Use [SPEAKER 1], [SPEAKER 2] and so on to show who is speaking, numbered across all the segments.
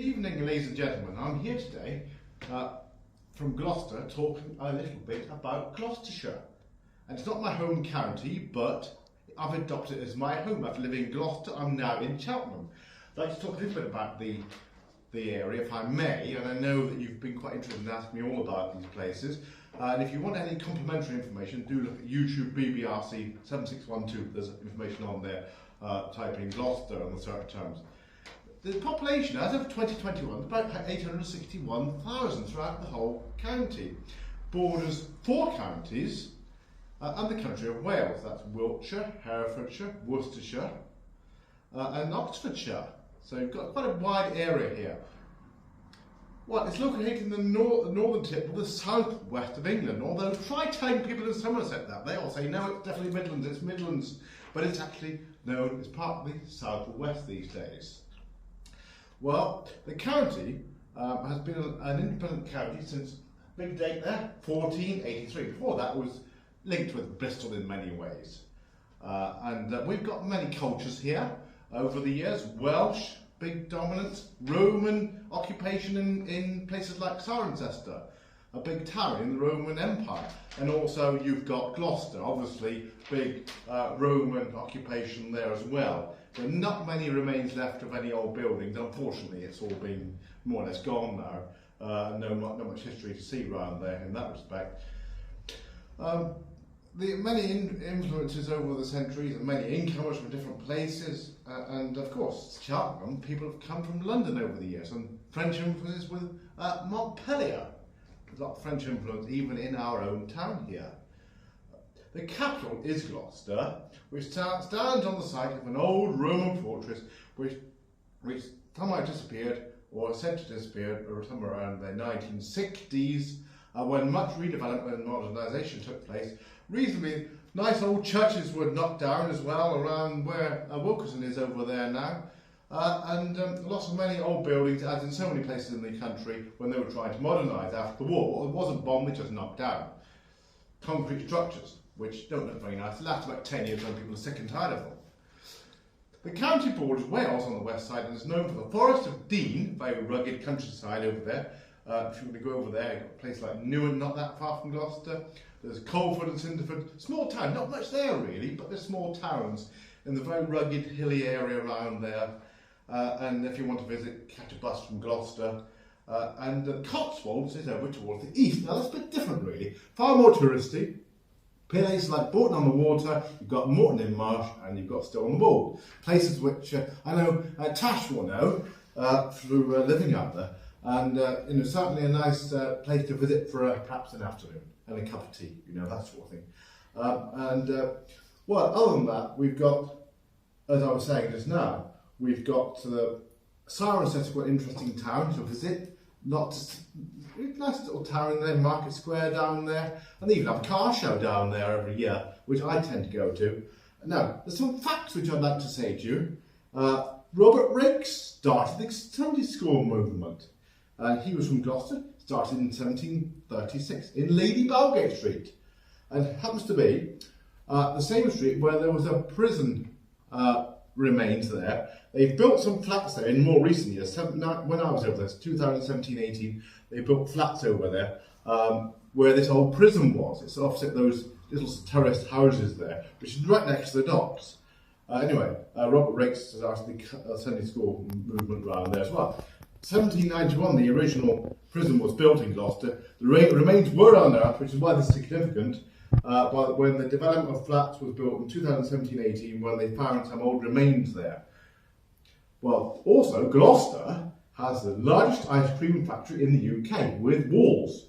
[SPEAKER 1] Evening, ladies and gentlemen. I'm here today from Gloucester talking a little bit about Gloucestershire. And it's not my home county, but I've adopted it as my home. I've lived in Gloucester, I'm now in Cheltenham. I'd like to talk a little bit about the area, if I may, and I know that you've been quite interested in asking me all about these places. And if you want any complimentary information, do look at YouTube BBRC 7612. There's information on there. Type in Gloucester on the search terms. The population as of 2021 is about 861,000 throughout the whole county. Borders 4 counties and the country of Wales. That's Wiltshire, Herefordshire, Worcestershire and Oxfordshire. So you've got quite a wide area here. Well, it's located in the northern tip of the southwest of England, although try telling people in Somerset that. They all say, no, it's definitely Midlands, it's Midlands. But it's actually known as part of the southwest these days. Well, the county has been an independent county since, big date there, 1483. Before that, it was linked with Bristol in many ways. We've got many cultures here over the years. Welsh, big dominance, Roman occupation in places like Cirencester, a big town in the Roman Empire. And also you've got Gloucester, obviously big Roman occupation there as well. There are not many remains left of any old buildings. Unfortunately, it's all been more or less gone now. Not much history to see around there in that respect. The many influences over the centuries and many incomers from different places, and of course Cheltenham, people have come from London over the years, and French influences with Montpellier. There's a lot of French influence even in our own town here. The capital is Gloucester, which stands on the site of an old Roman fortress which somehow disappeared, or said to disappear, or somewhere around the 1960s, when much redevelopment and modernisation took place. Reasonably nice old churches were knocked down as well around where Wilkerson is over there now. Lots of many old buildings, as in so many places in the country, when they were trying to modernise after the war. It wasn't bombed, it just knocked down. Concrete structures, which don't look very nice, last about 10 years when people are sick and tired of them. The county borders Wales on the west side and is known for the Forest of Dean, very rugged countryside over there. If you want to go over there, you've got a place like Newark, not that far from Gloucester. There's Colford and Cinderford, small town, not much there really, but there's small towns in the very rugged, hilly area around there. And if you want to visit, catch a bus from Gloucester. The Cotswolds is over towards the east. Now that's a bit different really, far more touristy. Places like Bourton on the Water, you've got Morton in Marsh, and you've got Stow on the Wold. Places which I know Tash will know through living out there. And certainly a nice place to visit for perhaps an afternoon and a cup of tea, that sort of thing. Well, other than that, we've got, as I was saying just now, we've got the Cirencester, quite interesting town to visit. Nice little town in there, Market Square down there, and they even have a car show down there every year, which I tend to go to. Now, there's some facts which I'd like to say to you. Robert Riggs started the Sunday school movement. He was from Gloucester, started in 1736 in Lady Balgate Street, and happens to be the same street where there was a prison remains there. They've built some flats there in more recent years. When I was over there, 2017-18, they built flats over there where this old prison was. It's opposite those little terraced houses there, which is right next to the docks. Anyway, Robert Riggs started the Sunday school movement around there as well. 1791, the original prison was built in Gloucester. The remains were unearthed, which is why this is significant. But when the development of flats was built in 2017-18, when they found some old remains there. Well, also Gloucester has the largest ice cream factory in the UK with walls.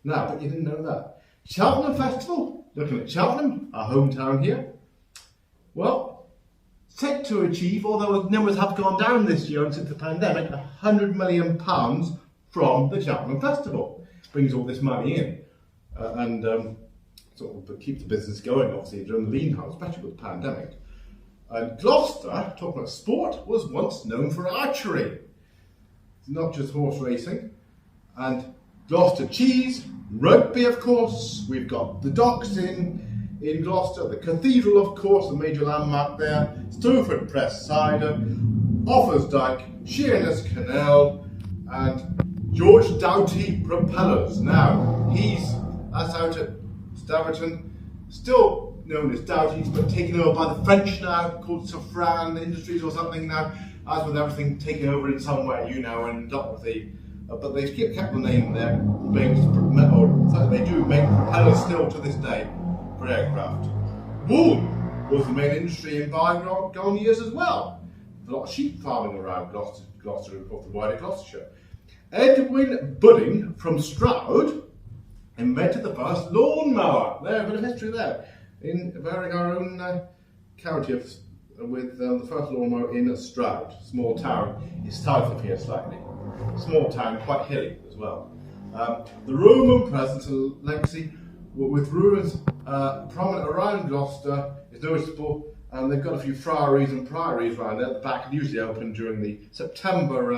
[SPEAKER 1] Now, but you didn't know that. Cheltenham Festival, looking at Cheltenham, our hometown here. Well, set to achieve, although the numbers have gone down this year and since the pandemic, £100 million from the Cheltenham Festival. Brings all this money in sort of keep the business going, obviously, during the lean times, especially with the pandemic. And Gloucester, talking about sport, was once known for archery. It's not just horse racing. And Gloucester cheese, rugby, of course. We've got the docks in Gloucester, the cathedral, of course, the major landmark there, Stowford Press cider, Offers Dyke, Sheerness Canal, George Doughty Propellers. Now, that's out at Staverton, still known as Doughty's, but taken over by the French now, called Safran Industries or something now, as with everything taken over in some way, and not with the, but they kept the name there, they do make propellers still to this day for aircraft. Wool was the main industry in bygone years as well. A lot of sheep farming around Gloucester and the wider Gloucestershire. Edwin Budding from Stroud invented the first lawnmower. There, a bit of history there. In our own county with the first lawnmower in Stroud, small town. It's south of here slightly. Small town, quite hilly as well. The Roman presence and legacy with ruins prominent around Gloucester is noticeable, and they've got a few friaries and priories around there at the back, usually open during the September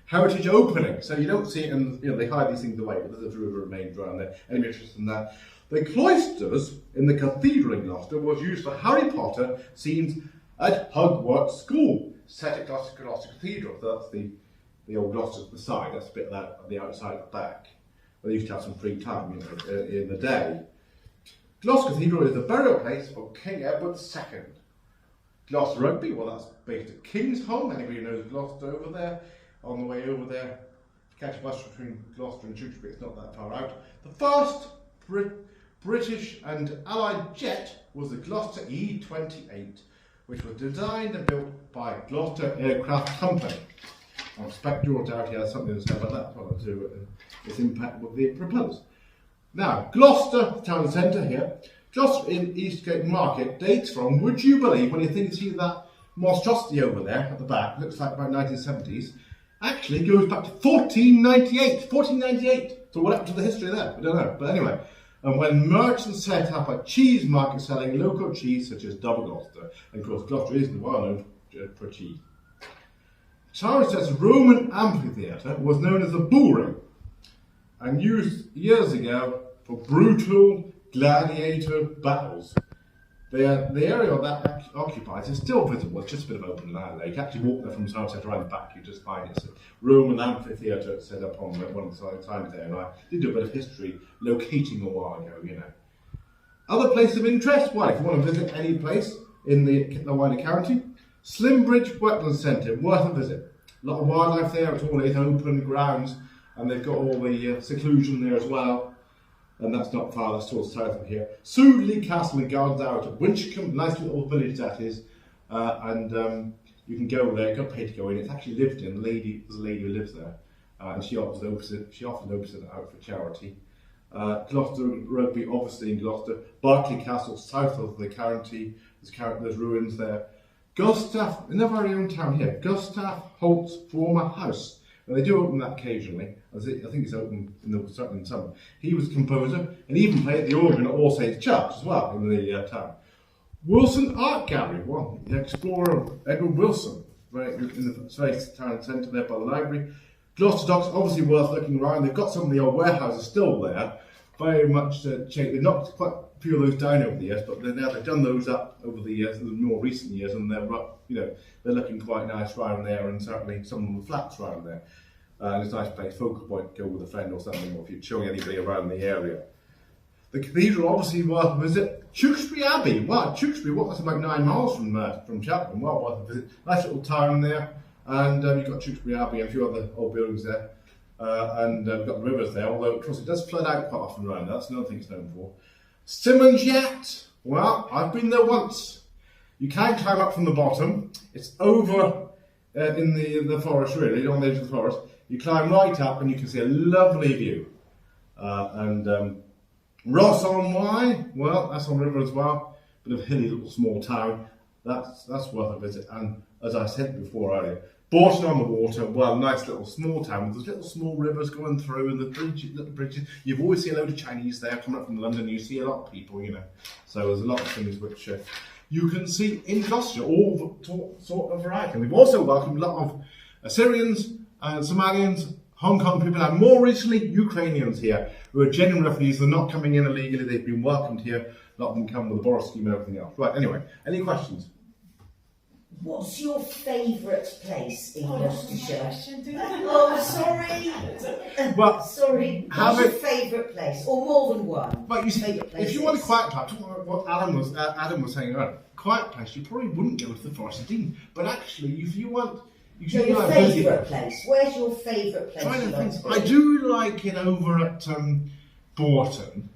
[SPEAKER 1] heritage opening. So you don't see it, and they hide these things away, but there's a few remains around there. Any interest in that? The cloisters in the cathedral in Gloucester was used for Harry Potter scenes at Hogwarts School, set at Gloucester Cathedral. So that's the old Gloucester at the side. That's a bit of that on the outside at the back. They used to have some free time, in the day. Gloucester Cathedral is the burial place of King Edward II. Gloucester Rugby, well, that's based at Kingsholm. Anybody who knows Gloucester over there, on the way over there, catch a bus between Gloucester and Tewkesbury, it's not that far out. The first British and Allied jet was the Gloucester E-28, which was designed and built by Gloucester Aircraft Company. I expect George Doughty has something to say about that, to do with its impact with the propellers. Now, Gloucester town centre here, Gloucester in Eastgate Market dates from, would you believe, when you see that monstrosity over there at the back, looks like about 1970s, actually goes back to 1498. 1498. So what happened to the history there? I don't know. But anyway, and when merchants set up a cheese market selling local cheese such as Double Gloucester, and of course Gloucester is well known for cheese. Charles's Roman amphitheatre was known as the Bullring and used years ago for brutal gladiator battles. The area that occupies is still visible. It's just a bit of open land there. You can actually walk there from Somerset around the back. You just find it's a Roman amphitheatre set up on one of the sides there. And I did do a bit of history locating a while ago, Other places of interest? Well, if you want to visit any place in the wider county, Slimbridge Wetlands Centre, worth a visit. A lot of wildlife there. It's all open grounds, and they've got all the seclusion there as well. And that's not far, that's towards the south of here. Sudeley Castle and Gardens out at Winchcombe, nice little village that is. You can go there, you've got to pay to go in. It's actually lived in, there's a lady who lives there. And she often opens it out for charity. Gloucester Rugby, obviously in Gloucester. Berkeley Castle, south of the county, there's ruins there. Gustav, in our very own town here, Gustav Holt's former house. And they do open that occasionally. I think it's open certainly in summer. He was a composer and even played the organ at All Saints Church as well in the town. Wilson Art Gallery, the explorer Edward Wilson, in the very town centre there by the library. Gloucester Docks, obviously worth looking around. They've got some of the old warehouses still there, very much changed. They've knocked quite a few of those down over the years, but they've done those up over the years, in the more recent years, and they're looking quite nice around there, and certainly some of the flats around there. It's a nice place, focal point, go with a friend or something, or if you're showing anybody around the area. The cathedral, obviously worth a visit. Tewkesbury Abbey, wow, Tewkesbury, that's about 9 miles from Cheltenham, well worth a visit. Nice little town there, and you've got Tewkesbury Abbey and a few other old buildings there. And we've got the rivers there, although of course it does flood out quite often around there, that's another thing it's known for. Simmons Yacht, well, I've been there once. You can climb up from the bottom, it's over in the forest really, on the edge of the forest. You climb right up and you can see a lovely view. Ross on Wye, well, that's on the river as well. Bit of a hilly little small town. That's worth a visit. And as I said before earlier, Boughton on the Water, well, nice little small town with those little small rivers going through and the little bridges. You've always seen a load of Chinese there coming up from London. You see a lot of people, So there's a lot of things which you can see in Gloucestershire, all sort of variety. And we've also welcomed a lot of Assyrians, Somalians, Hong Kong people, and more recently Ukrainians here, who are genuine refugees. They're not coming in illegally, they've been welcomed here. A lot of them come with a Boris scheme and everything else. Right, anyway, any questions?
[SPEAKER 2] What's your favourite place in Gloucestershire?
[SPEAKER 3] Oh,
[SPEAKER 2] sorry.
[SPEAKER 1] Well,
[SPEAKER 2] sorry. What's your favourite place, or more than one?
[SPEAKER 1] But you see,
[SPEAKER 2] favourite
[SPEAKER 1] if you want a quiet place, what Adam was saying earlier, quiet place, you probably wouldn't go to the Forest of Dean. But actually, if you want, you
[SPEAKER 2] So
[SPEAKER 1] should
[SPEAKER 2] your
[SPEAKER 1] go
[SPEAKER 2] favourite place. Where's your favourite place?
[SPEAKER 1] Trying
[SPEAKER 2] you
[SPEAKER 1] to
[SPEAKER 2] like
[SPEAKER 1] think.
[SPEAKER 2] to
[SPEAKER 1] I
[SPEAKER 2] be?
[SPEAKER 1] do like it over at Borton.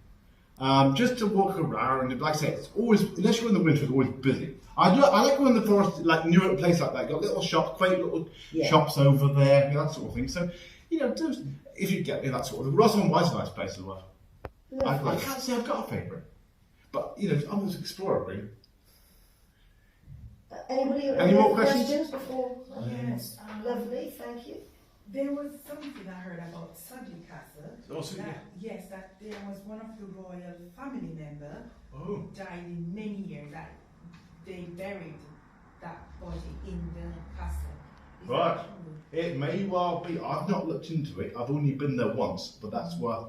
[SPEAKER 1] Just to walk around, like I say, it's always, unless you're in the winter, it's always busy. I like going in the forest, like near a place like that. Got little shops, quaint little shops over there, that sort of thing. So, if you get that sort of thing. Ross-on-Wye's a nice place as well. I can't say I've got a favourite, but I'm always explorer, really.
[SPEAKER 2] Anybody?
[SPEAKER 1] Any more questions?
[SPEAKER 2] Before?
[SPEAKER 3] Yes.
[SPEAKER 2] Lovely, thank you.
[SPEAKER 3] There was something I heard about Sudley Castle.
[SPEAKER 1] Also,
[SPEAKER 3] Yes, that there was one of the royal family member
[SPEAKER 1] Oh.
[SPEAKER 3] died in many years. That they buried that body in the castle. Is that
[SPEAKER 1] Right.
[SPEAKER 3] true?
[SPEAKER 1] It may well be. I've not looked into it. I've only been there once, but that's worth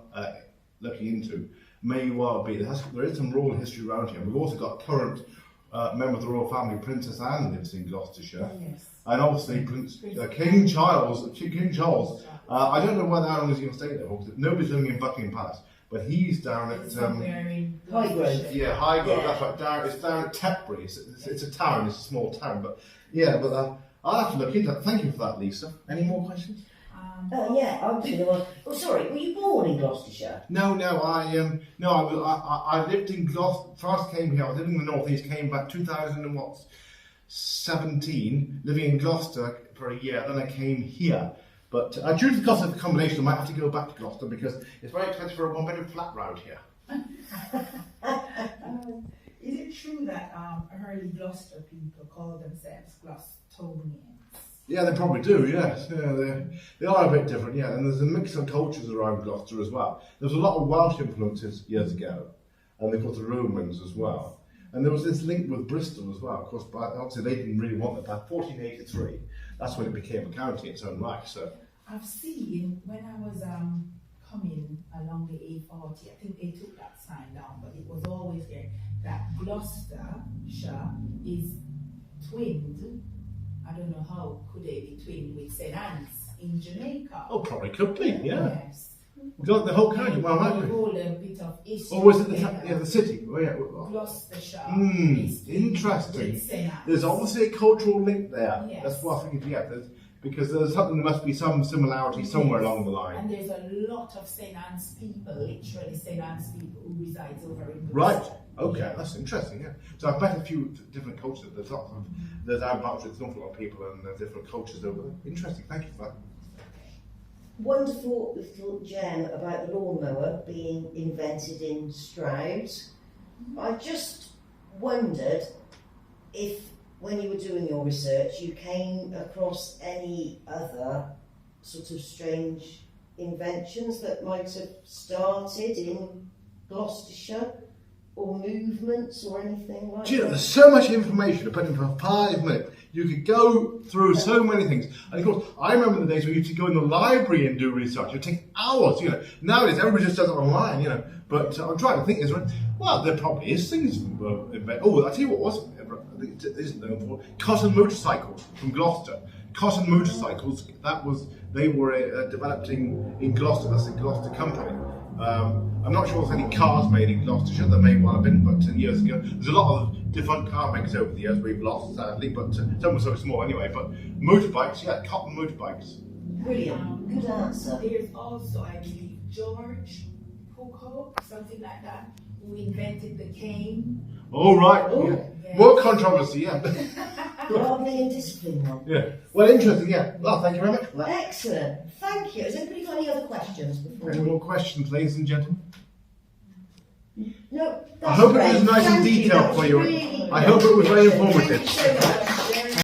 [SPEAKER 1] looking into. May well be. There is some royal history around here. We've also got current member of the royal family, Princess Anne, lives in Gloucestershire,
[SPEAKER 3] Yes.
[SPEAKER 1] and obviously King Charles. King Charles. I don't know whether Alan is going to stay there because nobody's living in Buckingham Palace, but he's down at
[SPEAKER 3] Somewhere in
[SPEAKER 2] Highgrove.
[SPEAKER 1] yeah, Highgrove.
[SPEAKER 2] Yeah.
[SPEAKER 1] That's right. It's down at Tetbury. It's a town. It's a small town, but I'll have to look into that. Thank you for that, Lisa. Any more questions?
[SPEAKER 2] Yeah, I was going to ask. Oh, sorry. Were you born in Gloucestershire?
[SPEAKER 1] No. I lived in Gloucester. First came here. I was living in the northeast. Came back 2017, living in Gloucester for a year. Then I came here. But due to the cost of accommodation, I might have to go back to Gloucester because it's very expensive for a one-bedroom flat round here.
[SPEAKER 3] Is it true that early Gloucester people call themselves Gloucestonians?
[SPEAKER 1] Yeah, they probably do, yes. Yeah, they are a bit different, yeah. And there's a mix of cultures around Gloucester as well. There was a lot of Welsh influences years ago, and of course the Romans as well. And there was this link with Bristol as well. Of course, but obviously they didn't really want that. By 1483, that's when it became a county in its own right. So
[SPEAKER 3] I've seen when I was coming along the A40, I think they took that sign down, but it was always there that Gloucestershire is twinned. I don't know how could they be twinned with St. Anne's in Jamaica.
[SPEAKER 1] oh, probably could be, yeah.
[SPEAKER 3] Yes.
[SPEAKER 1] Got the whole county. Well, might
[SPEAKER 3] A
[SPEAKER 1] be.
[SPEAKER 3] whole bit of history.
[SPEAKER 1] Or was it the
[SPEAKER 3] there.
[SPEAKER 1] the city? Oh, yeah.
[SPEAKER 3] Gloucestershire. is
[SPEAKER 1] Interesting.
[SPEAKER 3] with St. Anne's.
[SPEAKER 1] There's obviously a cultural link there.
[SPEAKER 3] Yes.
[SPEAKER 1] That's what I think. Yeah, because there must be some similarity somewhere along the line.
[SPEAKER 3] And there's a lot of St. Anne's people, literally St. Anne's people who resides over in
[SPEAKER 1] Right.
[SPEAKER 3] Gloucester.
[SPEAKER 1] Okay,
[SPEAKER 3] Yeah.
[SPEAKER 1] that's interesting. Yeah. So I've met a few different cultures. There's lots of there's an awful lot of people and there's different cultures over there. Interesting. Thank you for that.
[SPEAKER 2] Wonderful little gem about the lawnmower being invented in Stroud. I just wondered if, when you were doing your research, you came across any other sort of strange inventions that might have started in Gloucestershire, or movements or anything like
[SPEAKER 1] Do you know,
[SPEAKER 2] that.
[SPEAKER 1] there's so much information to put in for 5 minutes. You could go through so many things. And of course, I remember the days when you used to go in the library and do research. It would take hours, Nowadays, everybody just does it online, But I'm trying to think, well, there probably is things. I'll tell you what was, it isn't known for, Cotton motorcycles from Gloucester. Cotton motorcycles, they were developed in Gloucester. That's the Gloucester company. I'm not sure there's any cars made in Gloucestershire. There may well have been, but years ago. There's a lot of different car makers over the years we've lost, sadly, but some were so small anyway. But motorbikes, yeah, cotton motorbikes.
[SPEAKER 2] Brilliant, good answer.
[SPEAKER 3] There's also, I believe, George Pocock, something like that, who invented the cane.
[SPEAKER 1] Oh, right.
[SPEAKER 2] Oh,
[SPEAKER 1] Yeah.
[SPEAKER 3] yes.
[SPEAKER 1] More controversy, yeah.
[SPEAKER 2] Gardening and discipline one.
[SPEAKER 1] Yeah. Well, interesting, yeah. Well, thank you very much for that.
[SPEAKER 2] Excellent, thank you. Has anybody got any other questions before?
[SPEAKER 1] Any more questions, ladies and gentlemen?
[SPEAKER 2] No, that's
[SPEAKER 1] I hope
[SPEAKER 2] great.
[SPEAKER 1] it was nice and
[SPEAKER 2] Thank you,
[SPEAKER 1] detailed
[SPEAKER 2] that
[SPEAKER 1] for
[SPEAKER 2] was
[SPEAKER 1] you.
[SPEAKER 2] really
[SPEAKER 1] I hope it was very
[SPEAKER 2] good.
[SPEAKER 1] informative.
[SPEAKER 2] Thank you so much.